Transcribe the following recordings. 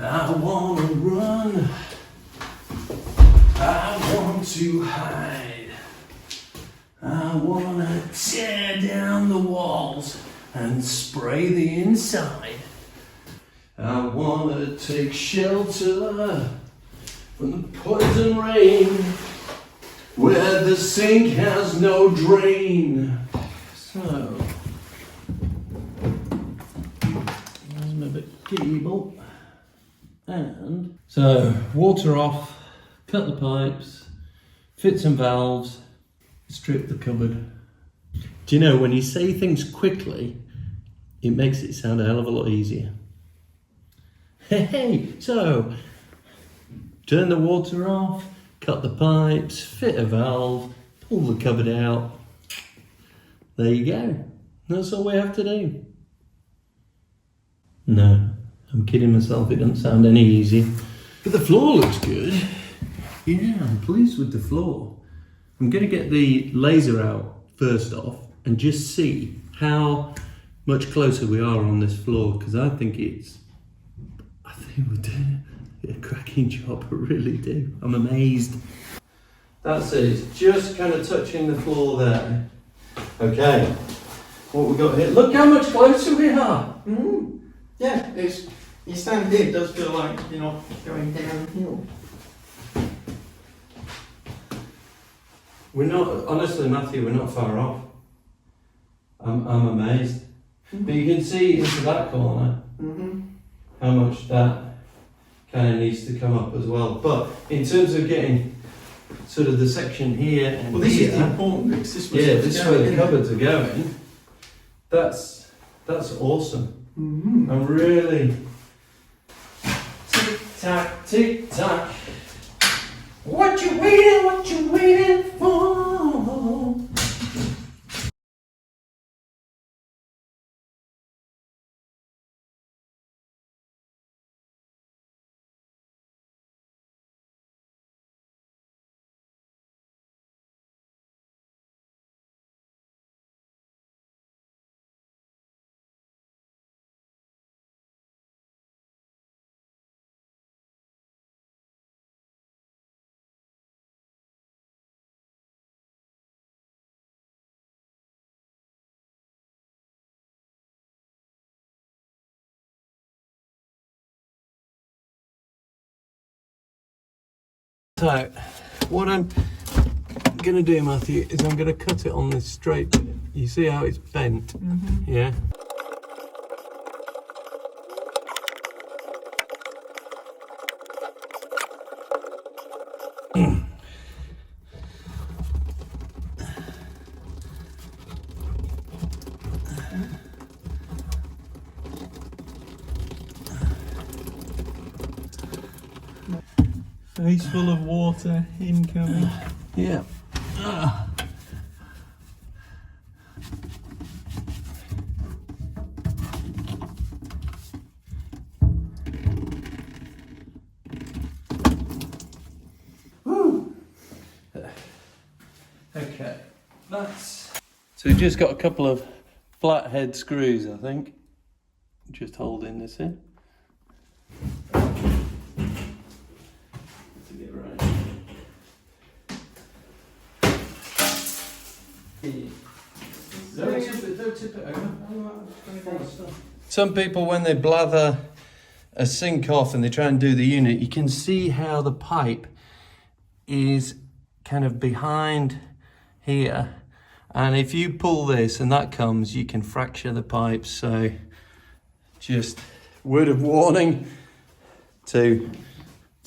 I wanna run. I want to hide. I wanna tear down the walls and spray the inside. I wanna take shelter from the poison rain where the sink has no drain. So, there's my bit of cable. And so, water off, cut the pipes, fit some valves, strip the cupboard. Do you know, when you say things quickly, it makes it sound a hell of a lot easier. Hey, so, turn the water off, cut the pipes, fit a valve, pull the cupboard out. There you go. That's all we have to do. No, I'm kidding myself, it doesn't sound any easier. But the floor looks good. Yeah, I'm pleased with the floor. I'm going to get the laser out first off and just see how much closer we are on this floor, because I think we're doing a cracking job, I really do. I'm amazed. That's it, it's just kind of touching the floor there. Okay, what we got here? Look how much closer we are. Mm-hmm. Yeah, you stand here, it does feel like you're not going downhill. We're not, honestly Matthew, we're not far off. I'm amazed. Mm-hmm. But you can see into that corner how much that kind of needs to come up as well. But in terms of getting sort of the section here and well, this here, is the important bit. This is where the cupboards are going. That's awesome. Mm-hmm. I'm really tick tock, tick tock. What you waiting for? So, what I'm going to do, Matthew, is I'm going to cut it on this straight bit. You see how it's bent? Mm-hmm. Yeah? Face full of water incoming. Yeah. Woo. Okay, that's... So we've just got a couple of flathead screws, I think. Just holding this in. Some people, when they blather a sink off and they try and do the unit, you can see how the pipe is kind of behind here, and if you pull this and that comes, you can fracture the pipe. So just word of warning to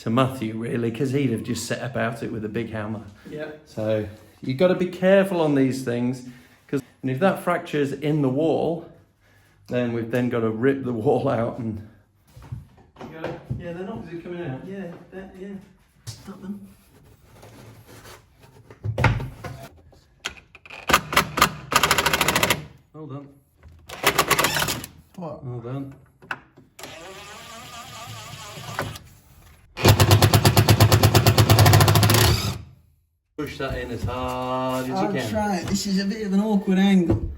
Matthew, really, because he'd have just set about it with a big hammer. Yeah. So you've got to be careful on these things, because if that fractures in the wall, then we've then got to rip the wall out and... Yeah, they're not... Is it coming out? Yeah, yeah. Stop them. Well done. What? Well done. Push that in as hard as you can. I'll try it. This is a bit of an awkward angle.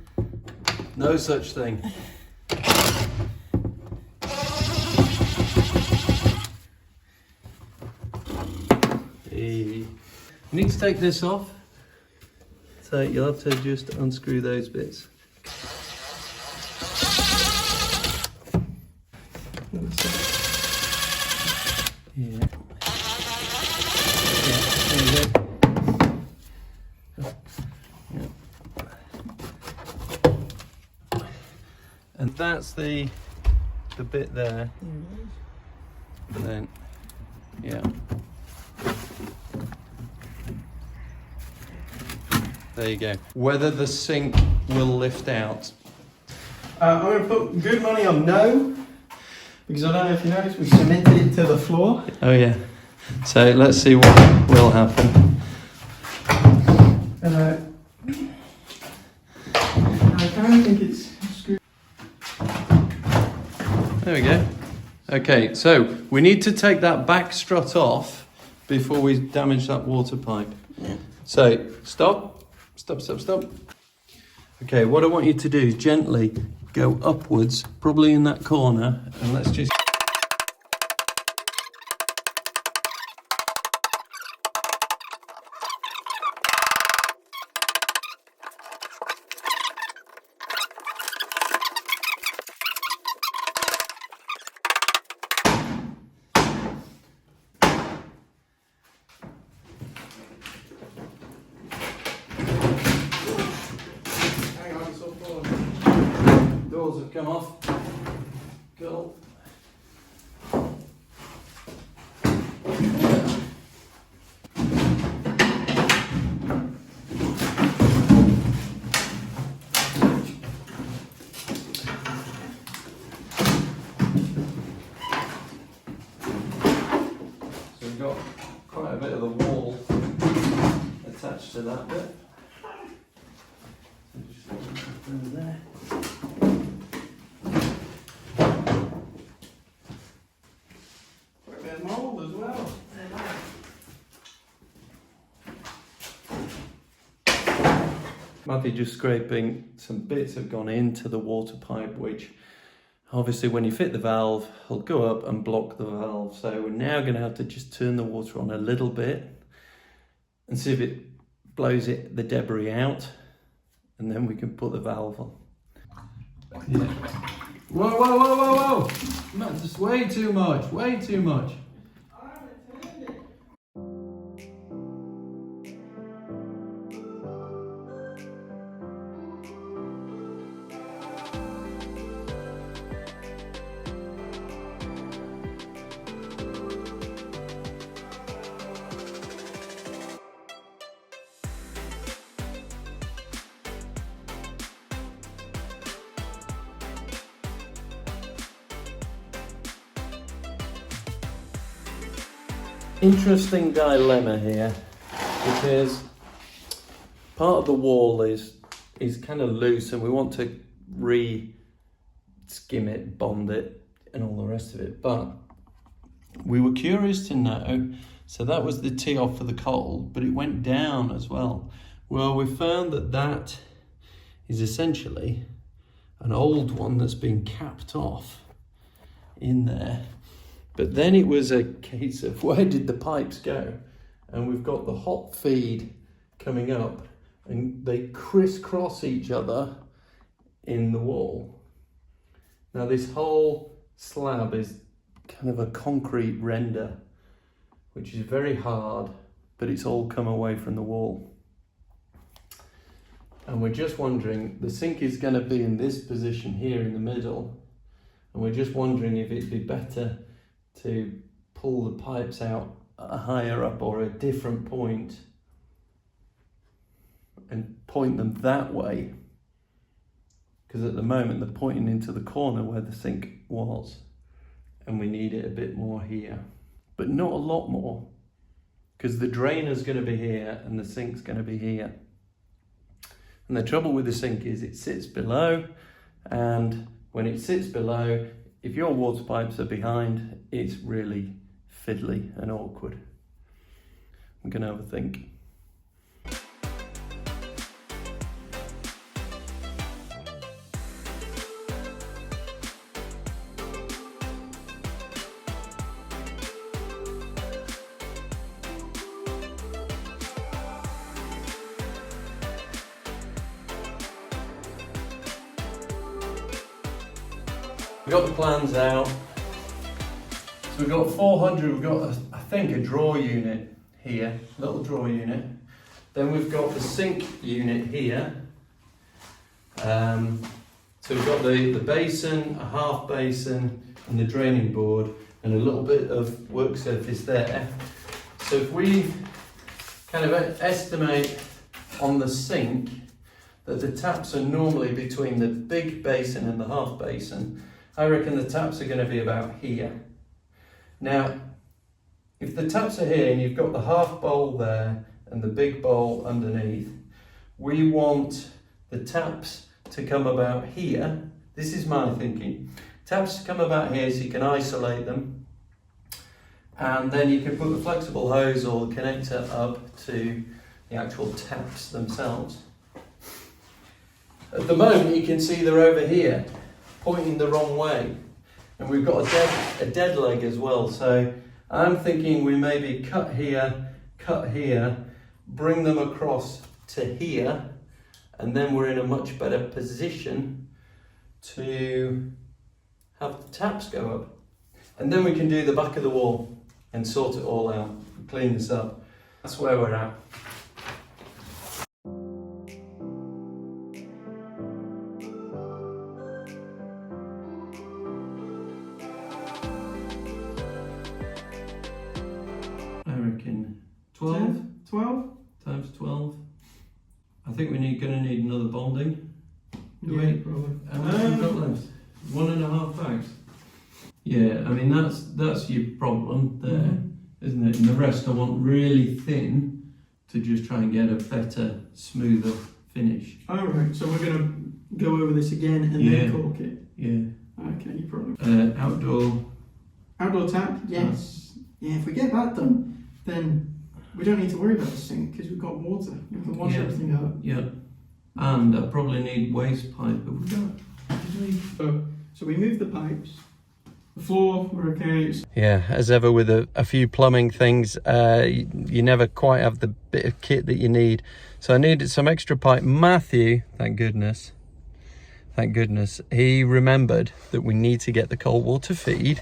No such thing. You need to take this off. So you'll have to just unscrew those bits. Yeah. There you go. And that's the bit there. And then, yeah. There you go. Whether the sink will lift out. I'm going to put good money on no, because I don't know if you noticed, we cemented it to the floor. Oh yeah. So let's see what will happen. And I don't think it's screwed. There we go. Okay, so we need to take that back strut off before we damage that water pipe. Yeah. So stop. Okay, what I want you to do is gently go upwards, probably in that corner, and let's just... Hang on, it's all falling. Doors have come off. Cool. So we've got quite a bit of the wall attached to that bit. So just through there. Quite a bit of mould as well. Might be just scraping, some bits have gone into the water pipe, which obviously when you fit the valve, will go up and block the valve. So we're now going to have to just turn the water on a little bit and see if it blows the debris out, and then we can put the valve on. Yeah. Whoa. Man, just way too much. Interesting dilemma here, because part of the wall is kind of loose and we want to skim it, bond it and all the rest of it, but we were curious to know, so that was the tee off for the cold, but it went down as well. Well, we found that is essentially an old one that's been capped off in there. But then it was a case of where did the pipes go? And we've got the hot feed coming up and they crisscross each other in the wall. Now this whole slab is kind of a concrete render, which is very hard, but it's all come away from the wall. And we're just wondering, the sink is going to be in this position here in the middle, and we're just wondering if it'd be better to pull the pipes out higher up or a different point and point them that way, because at the moment they're pointing into the corner where the sink was, and we need it a bit more here, but not a lot more, because the drainer's going to be here and the sink's going to be here. And the trouble with the sink is it sits below, and when it sits below, if your water pipes are behind, it's really fiddly and awkward. I'm going to have a think. We've got the plans out. So we've got 400, we've got, I think, a drawer unit here, little drawer unit. Then we've got the sink unit here. So we've got the basin, a half basin, and the draining board, and a little bit of work surface there. So if we kind of estimate on the sink that the taps are normally between the big basin and the half basin, I reckon the taps are going to be about here. Now, if the taps are here and you've got the half bowl there and the big bowl underneath, we want the taps to come about here. This is my thinking. Taps to come about here so you can isolate them, and then you can put the flexible hose or the connector up to the actual taps themselves. At the moment you can see they're over here, pointing the wrong way, and we've got a dead leg as well, so I'm thinking we maybe cut here, bring them across to here, and then we're in a much better position to have the taps go up. And then we can do the back of the wall and sort it all out, clean this up. That's where we're at. I reckon 12? 12? Times 12. I think we're gonna need another bonding. Do we? Probably. How much have we got left? 1.5 bags. Yeah, I mean that's your problem there, isn't it? And the rest I want really thin to just try and get a better, smoother finish. Alright, so we're going to go over this again and then cork it? Yeah. Okay, you probably... Outdoor tap? Yes. Yeah, if we get that done, then we don't need to worry about the sink because we've got water. We can wash everything out. Yeah. And I probably need waste pipe, but we don't. So we move the pipes. The floor, we're okay. Yeah, as ever with a few plumbing things, you never quite have the bit of kit that you need. So I needed some extra pipe. Matthew, thank goodness, he remembered that we need to get the cold water feed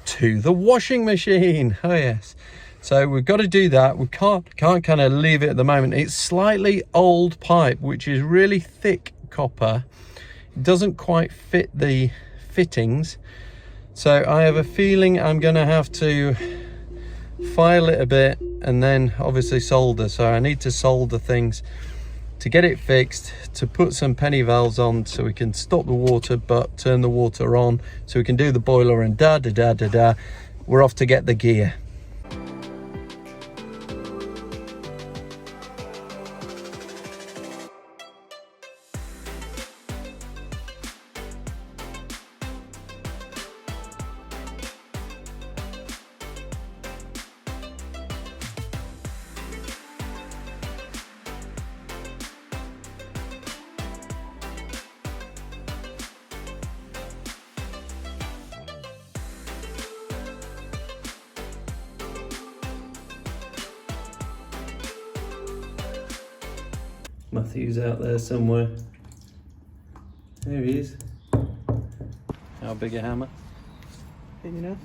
to the washing machine. Oh yes. So we've got to do that. We can't kind of leave it at the moment. It's slightly old pipe, which is really thick copper. It doesn't quite fit the fittings. So I have a feeling I'm going to have to file it a bit and then obviously solder. So I need to solder things to get it fixed, to put some penny valves on so we can stop the water but turn the water on, so we can do the boiler and we're off to get the gear. Matthew's out there somewhere. There he is. How big a hammer? Big enough?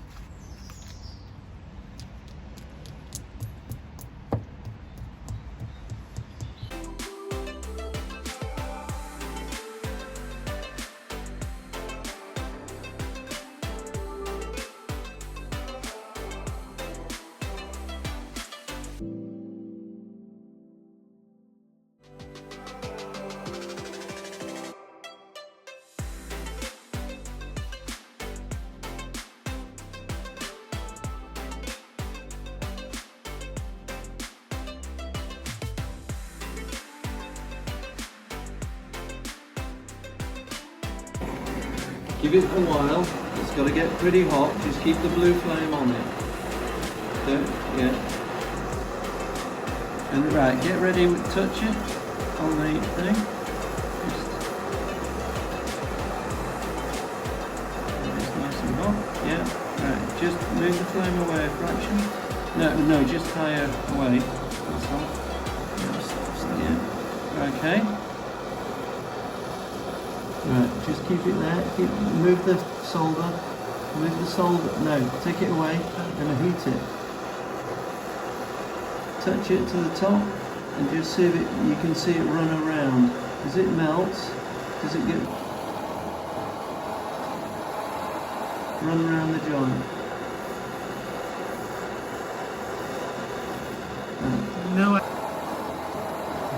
Give it a while, it's got to get pretty hot, just keep the blue flame on it. Yeah. And right, get ready to touch it on the thing. It's nice and hot, yeah. Right, just move the flame away a fraction. No, just higher away. That's all. Yeah. Okay. Right, just keep it there. Move the solder. Move the solder. No, take it away. I'm going to heat it. Touch it to the top and just see if you can see it run around. As it melts, does it get run around the joint? No.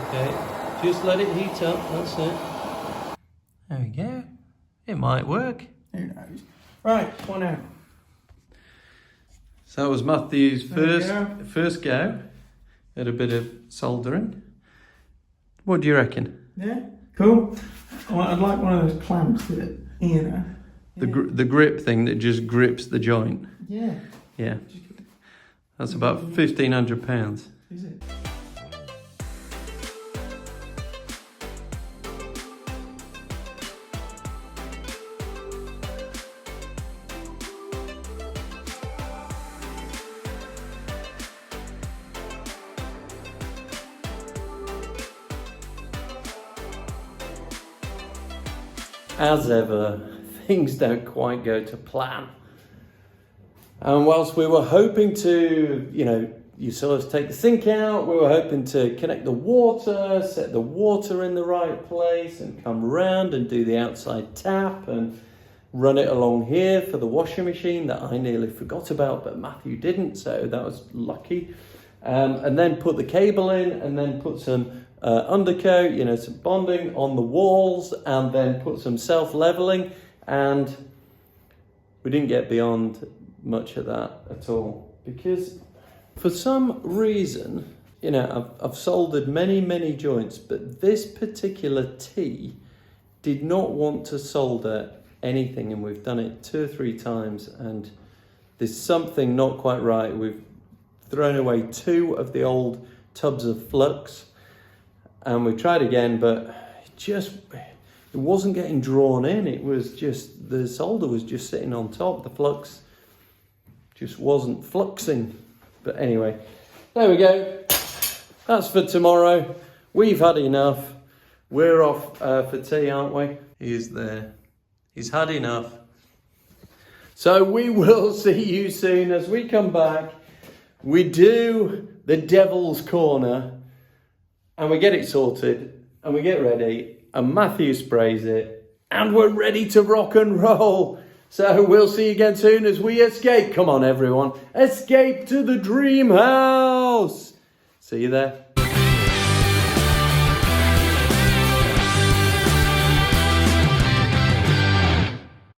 Okay, just let it heat up. That's it. There we go. It might work. Who knows? Right, one out. So that was Matthew's first go at a bit of soldering. What do you reckon? Yeah, cool. Well, I'd like one of those clamps that, you know. The grip thing that just grips the joint. Yeah. Yeah. That's about £1,500. Is it? As ever, things don't quite go to plan. And whilst we were hoping to, you saw us take the sink out, we were hoping to connect the water, set the water in the right place and come round and do the outside tap and run it along here for the washing machine that I nearly forgot about, but Matthew didn't, so that was lucky. And then put the cable in and then put some undercoat, some bonding on the walls and then put some self-leveling, and we didn't get beyond much of that at all because for some reason, I've soldered many joints, but this particular T did not want to solder anything, and we've done it 2 or 3 times and there's something not quite right. We've thrown away 2 of the old tubs of flux and we tried again, but it wasn't getting drawn in. It was just, the solder was just sitting on top. The flux just wasn't fluxing. But anyway, there we go. That's for tomorrow. We've had enough. We're off for tea, aren't we? He is there. He's had enough. So we will see you soon as we come back. We do the Devil's Corner and we get it sorted and we get ready and Matthew sprays it and we're ready to rock and roll. So we'll see you again soon as we escape. Come on, everyone. Escape to the dream house. See you there.